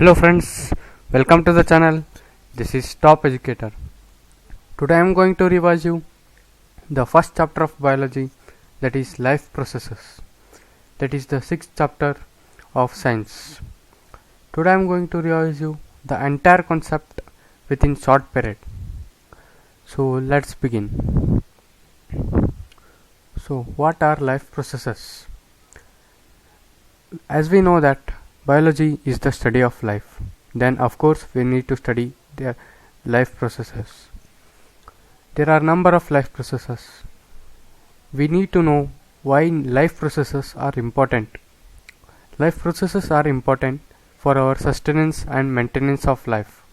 Hello friends, welcome to the channel. This is Top Educator. Today I am going to revise you the first chapter of biology, that is life processes. That is the sixth chapter of science. Today I am going to revise you the entire concept within short period. So let's begin. So what are life processes? As we know that biology is the study of life, then of course we need to study the life processes. There are number of life processes. We need to know why life processes are important. Life processes are important for our sustenance and maintenance of life,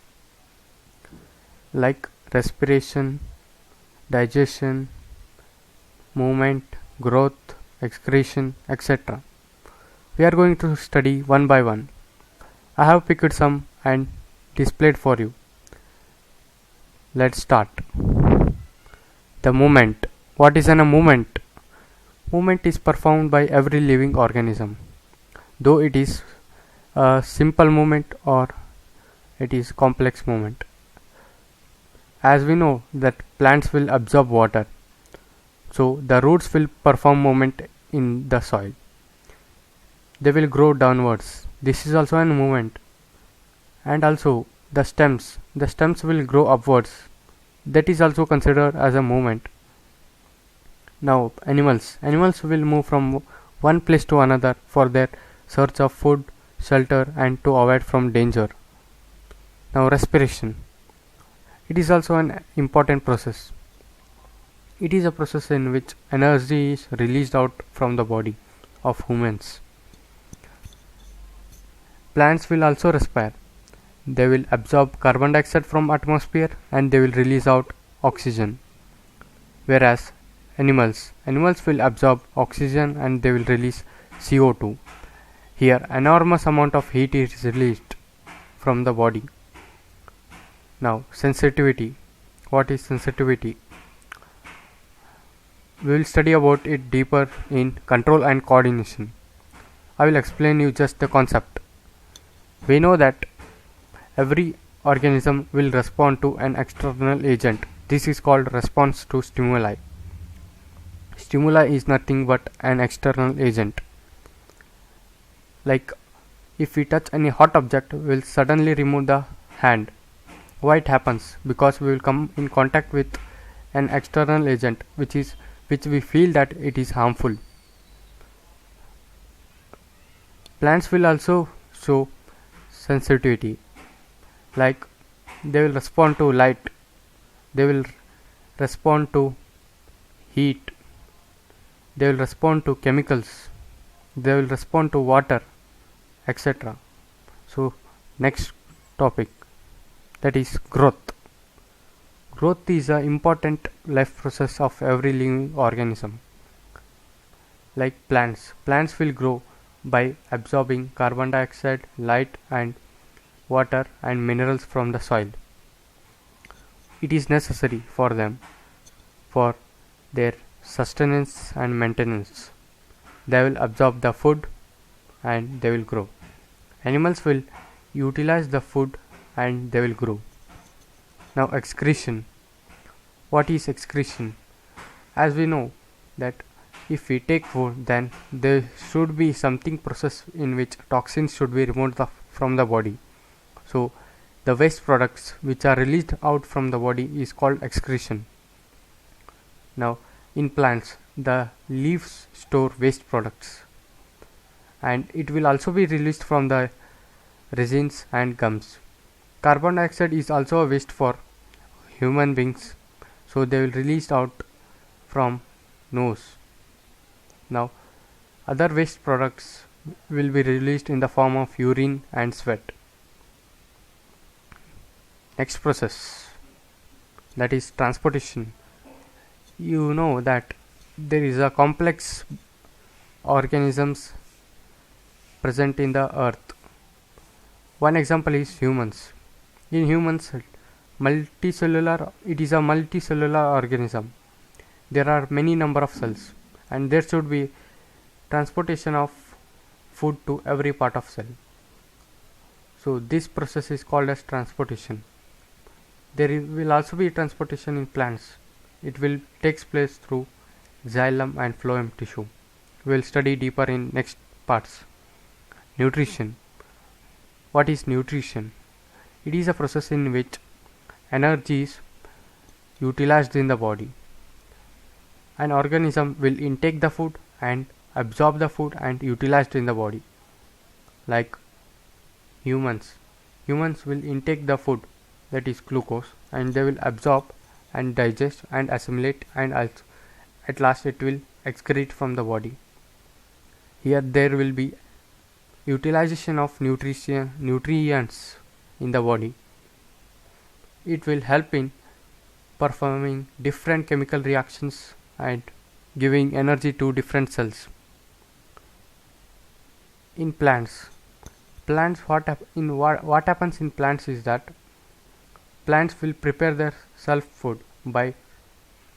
like respiration, digestion, movement, growth, excretion, etc. We are going to study one by one. I have picked some and displayed for you. Let's start. The movement. What is a movement? Movement is performed by every living organism, though it is a simple movement or it is complex movement. As we know that plants will absorb water, so the roots will perform movement in the soil. They will grow downwards. This is also a movement. And also the stems will grow upwards. That is also considered as a movement. Now animals will move from one place to another for their search of food, shelter, and to avoid from danger. Now respiration. It is also an important process. It is a process in which energy is released out from the body of humans. Plants will also respire. They will absorb carbon dioxide from atmosphere and they will release out oxygen. Whereas animals will absorb oxygen and they will release CO2. Here enormous amount of heat is released from the body. Now sensitivity. What is sensitivity? We will study about it deeper in control and coordination. I will explain you just the concept. We know that every organism will respond to an external agent. This is called response to stimuli. Stimuli is nothing but an external agent. Like if we touch any hot object, we will suddenly remove the hand. Why it happens? Because we will come in contact with an external agent which we feel that it is harmful. Plants will also show sensitivity, like they will respond to light, they will respond to heat, they will respond to chemicals, they will respond to water, etc. So next topic, that is growth. Growth is an important life process of every living organism. Like plants will grow by absorbing carbon dioxide, light and water and minerals from the soil. It is necessary for them for their sustenance and maintenance. They will absorb the food and they will grow. Animals will utilize the food and they will grow. Now excretion. What is excretion? As we know that if we take food, then there should be something process in which toxins should be removed from the body. So the waste products which are released out from the body is called excretion. Now in plants, the leaves store waste products and it will also be released from the resins and gums. Carbon dioxide is also a waste for human beings, so they will release out from nose. Now other waste products will be released in the form of urine and sweat. Next process, that is transportation. You know that there is a complex organisms present in the earth. One example is humans. In humans, it is a multicellular organism. There are many number of cells and there should be transportation of food to every part of cell. So this process is called as transportation. There will also be transportation in plants. It will takes place through xylem and phloem tissue. We will study deeper in next parts. Nutrition. What is nutrition? It is a process in which energy is utilized in the body. An organism will intake the food and absorb the food and utilized in the body. Like humans will intake the food, that is glucose, and they will absorb and digest and assimilate, and also at last it will excrete from the body. Here there will be utilization of nutrients in the body. It will help in performing different chemical reactions and giving energy to different cells. In plants, what happens in plants is that plants will prepare their self food by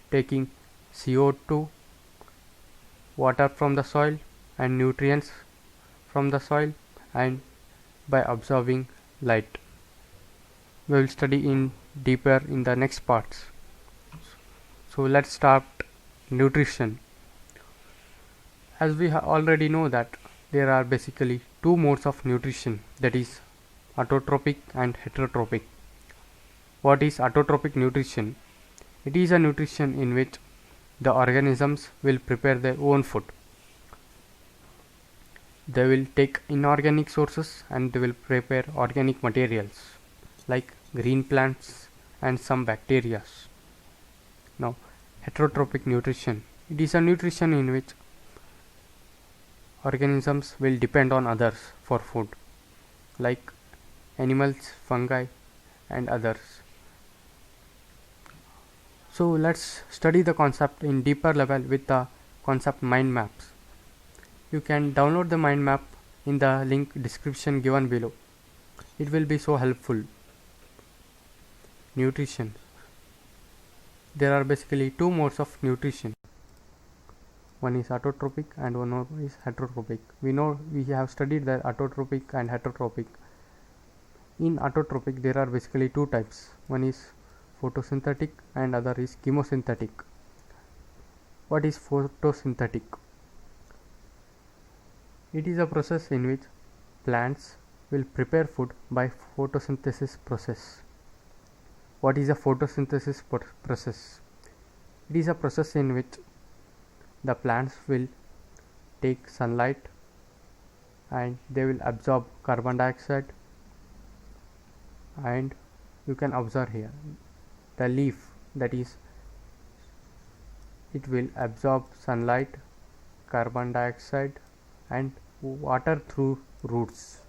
taking CO2, water from the soil and nutrients from the soil, and by absorbing light. We will study in deeper in the next parts. So let's start nutrition. As we already know that there are basically two modes of nutrition, that is autotrophic and heterotrophic. What is autotrophic nutrition? It is a nutrition in which the organisms will prepare their own food. They will take inorganic sources and they will prepare organic materials like green plants and some bacteria. Now, heterotrophic nutrition. It is a nutrition in which organisms will depend on others for food, like animals, fungi, and others. So let's study the concept in deeper level with the concept mind maps. You can download the mind map in the link description given below. It will be so helpful. Nutrition. There are basically two modes of nutrition. One is autotrophic and one is heterotrophic. We have studied the autotrophic and heterotrophic. In autotrophic there are basically two types. One is photosynthetic and other is chemosynthetic. What is photosynthetic? It is a process in which plants will prepare food by photosynthesis process. What is a photosynthesis process? It is a process in which the plants will take sunlight and they will absorb carbon dioxide, and you can observe here the leaf, that is it will absorb sunlight, carbon dioxide and water through roots,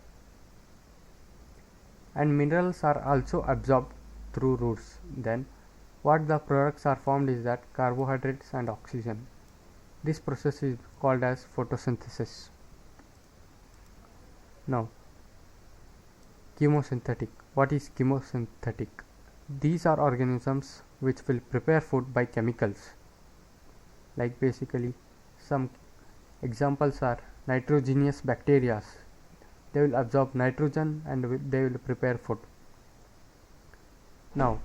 and minerals are also absorbed through roots. Then what the products are formed is that carbohydrates and oxygen. This process is called as photosynthesis. Now, chemosynthetic. What is chemosynthetic? These are organisms which will prepare food by chemicals. Like basically some examples are nitrogenous bacteria. They will absorb nitrogen and they will prepare food. Now,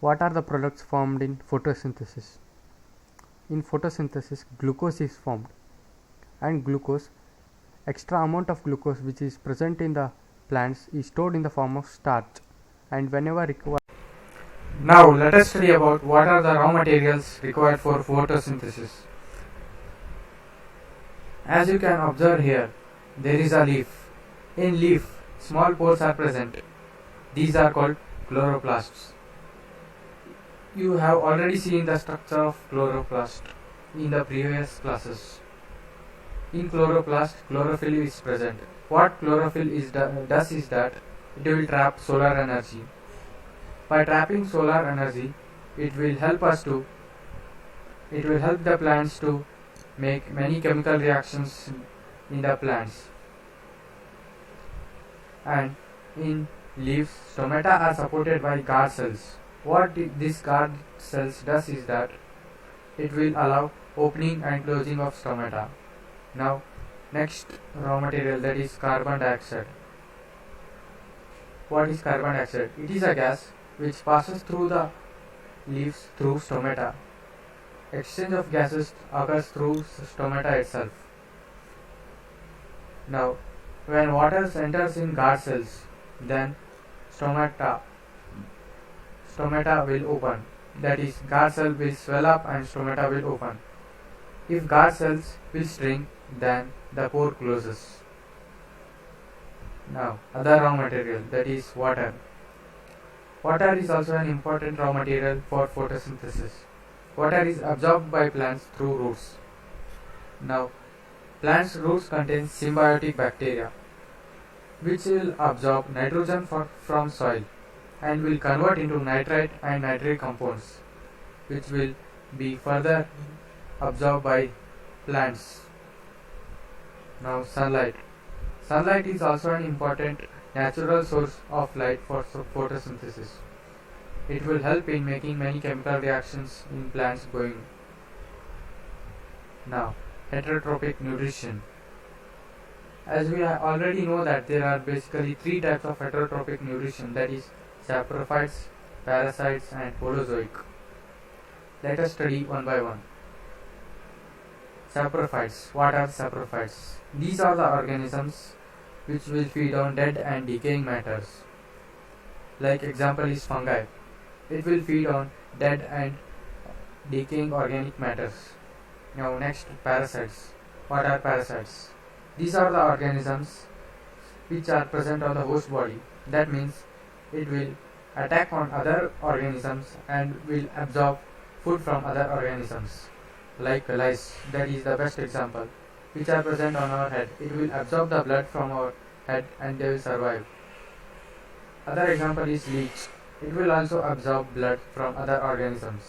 what are the products formed in photosynthesis? In photosynthesis, glucose is formed, and extra amount of glucose which is present in the plants is stored in the form of starch, and whenever required. Now let us study about what are the raw materials required for photosynthesis. As you can observe here, there is a leaf. In leaf, small pores are present. These are called chloroplasts. You have already seen the structure of chloroplast in the previous classes. In chloroplast, chlorophyll is present. What chlorophyll does is that it will trap solar energy. By trapping solar energy, it will help the plants to make many chemical reactions in the plants. And in leaves, stomata are supported by guard cells. What this guard cells does is that it will allow opening and closing of stomata. Now, next raw material, that is carbon dioxide. What is carbon dioxide? It is a gas which passes through the leaves through stomata. Exchange of gases occurs through stomata itself. Now, when water enters in guard cells, then stomata will open. That is, guard cell will swell up and stomata will open. If guard cells will shrink, then the pore closes. Now, other raw material, that is water. Water is also an important raw material for photosynthesis. Water is absorbed by plants through roots. Now, plants' roots contain symbiotic bacteria, which will absorb nitrogen from soil and will convert into nitrite and nitrate compounds, which will be further absorbed by plants. Now, sunlight. Sunlight is also an important natural source of light for photosynthesis. It will help in making many chemical reactions in plants going. Now, heterotrophic nutrition. As we already know that there are basically three types of heterotrophic nutrition, that is saprophytes, parasites and holozoic. Let us study one by one. Saprophytes. What are saprophytes? These are the organisms which will feed on dead and decaying matters. Like example is fungi. It will feed on dead and decaying organic matters. Now next, parasites. What are parasites? These are the organisms which are present on the host body. That means it will attack on other organisms and will absorb food from other organisms. Like lice, that is the best example, which are present on our head. It will absorb the blood from our head and they will survive. Other example is leech. It will also absorb blood from other organisms.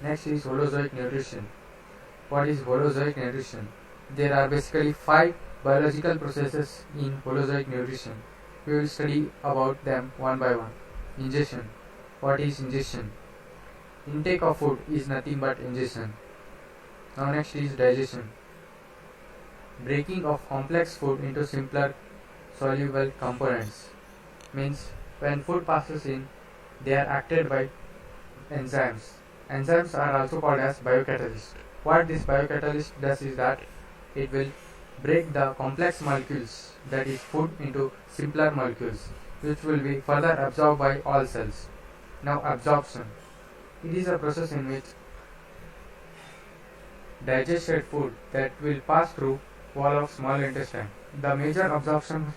Next is holozoic nutrition. What is holozoic nutrition? There are basically 5 biological processes in holozoic nutrition. We will study about them one by one. Ingestion. What is ingestion? Intake of food is nothing but ingestion. Now next is digestion. Breaking of complex food into simpler soluble components. Means when food passes in, they are acted by enzymes. Enzymes are also called as biocatalysts. What this biocatalyst does is that it will break the complex molecules, that is food, into simpler molecules, which will be further absorbed by all cells. Now absorption. It is a process in which digested food that will pass through wall of small intestine. The major absorption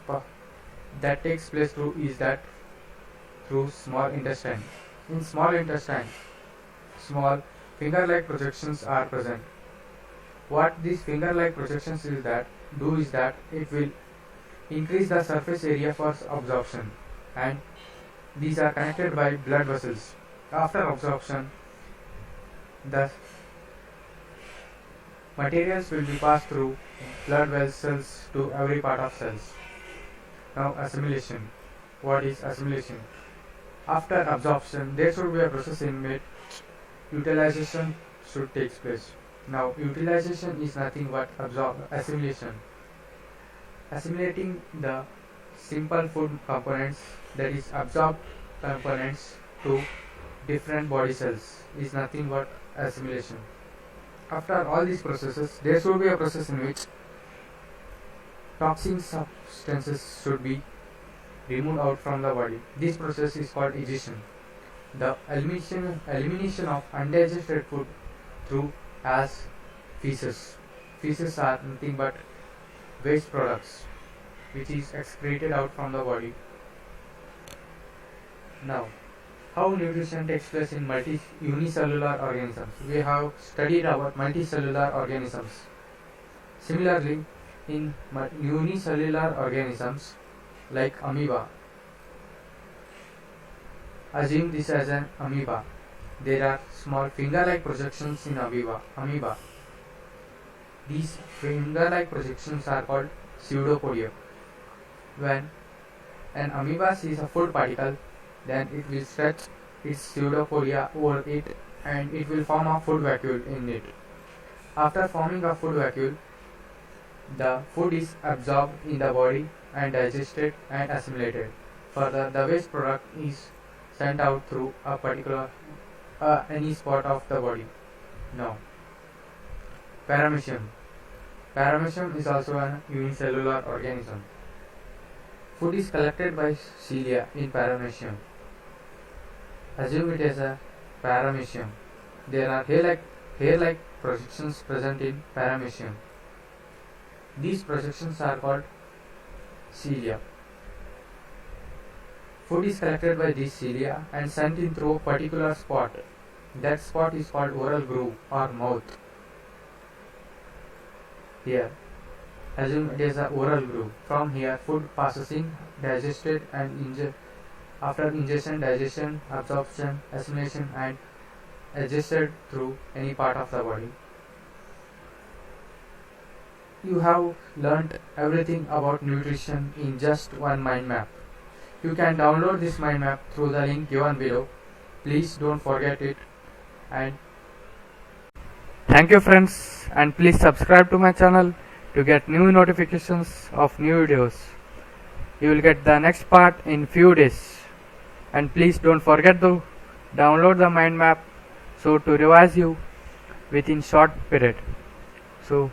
that takes place through is that through small intestine. In small intestine, small finger-like projections are present. What these finger-like projections is that it will increase the surface area for absorption, and these are connected by blood vessels. After absorption, the materials will be passed through blood vessels to every part of cells. Now assimilation. What is assimilation? After absorption, there should be a process in which utilization should take place. Now utilization is nothing but assimilation. Assimilating the simple food components, that is absorbed components, to different body cells is nothing but assimilation. After all these processes, there should be a process in which toxic substances should be removed out from the body. This process is called egestion. The elimination of undigested food through as feces. Feces are nothing but waste products which is excreted out from the body. Now, how nutrition takes place in unicellular organisms. We have studied about multicellular organisms. Similarly, in unicellular organisms like amoeba, assume this as an amoeba. There are small finger-like projections in amoeba. These finger-like projections are called pseudopodia. When an amoeba sees a food particle, then it will stretch its pseudopodia over it and it will form a food vacuole in it. After forming a food vacuole, the food is absorbed in the body and digested and assimilated. Further, the waste product is sent out through a particular any spot of the body. Now, paramecium. Paramecium is also a unicellular organism. Food is collected by cilia in paramecium. Assume it as a paramecium. There are hair-like projections present in paramecium. These projections are called cilia. Food is collected by these cilia and sent in through a particular spot. That spot is called oral groove or mouth. Here, assume it is a oral groove. From here, food passes in, digested and after ingestion, digestion, absorption, assimilation and adjusted through any part of the body. You have learnt everything about nutrition in just one mind map. You can download this mind map through the link given below. Please don't forget it. And thank you friends, and please subscribe to my channel to get new notifications of new videos. You will get the next part in few days. And please don't forget to download the mind map so to revise you within short period. So